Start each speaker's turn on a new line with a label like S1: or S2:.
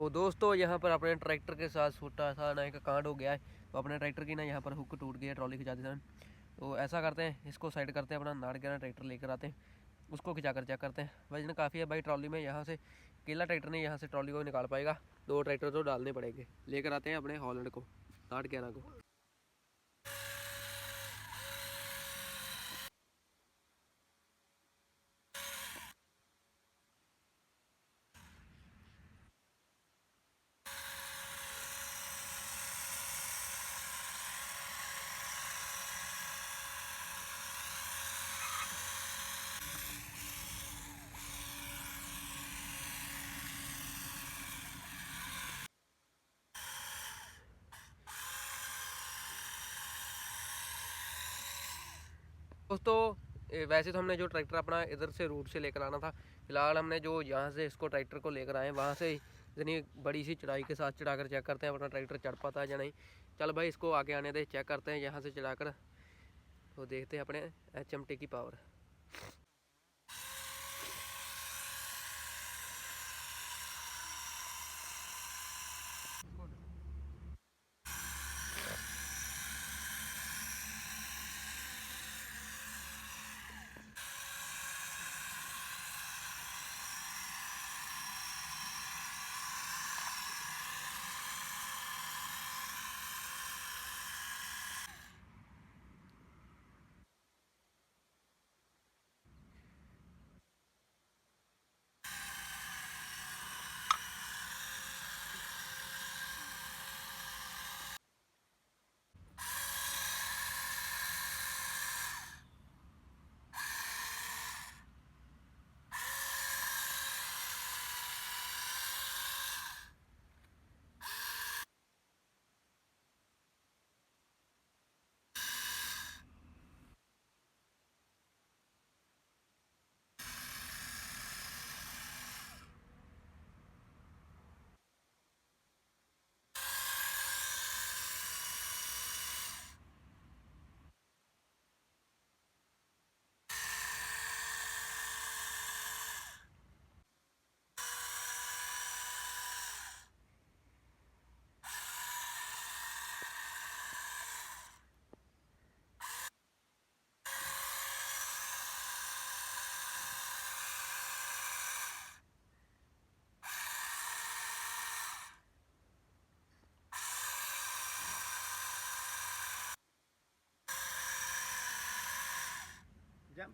S1: तो दोस्तों यहाँ पर अपने ट्रैक्टर के साथ छोटा सा ना एक कांड हो गया है। तो अपने ट्रैक्टर की ना यहाँ पर हुक टूट गई है ट्रॉली खिंचाते समय। तो ऐसा करते हैं, इसको साइड करते हैं, अपना नाड़ के ना ट्रैक्टर लेकर आते हैं, उसको खिंचा कर चेक करते हैं। वजन काफ़ी है भाई ट्रॉली में, यहाँ से अकेला ट्रैक्टर नहीं यहाँ से ट्रॉली को निकाल पाएगा, 2 ट्रैक्टर तो डालने पड़ेंगे। लेकर आते हैं अपने हॉलैंड को, नाड़ के को। दोस्तों वैसे तो हमने जो ट्रैक्टर अपना इधर से रूट से लेकर आना था, फिलहाल हमने जो यहाँ से इसको ट्रैक्टर को लेकर आए वहाँ से इतनी बड़ी सी चढ़ाई के साथ चढ़ाकर चेक करते हैं अपना ट्रैक्टर चढ़ पाता है या नहीं। चल भाई इसको आगे आने दे, चेक करते हैं यहाँ से चढ़ाकर, तो देखते हैं अपने HMT की पावर।
S2: Jam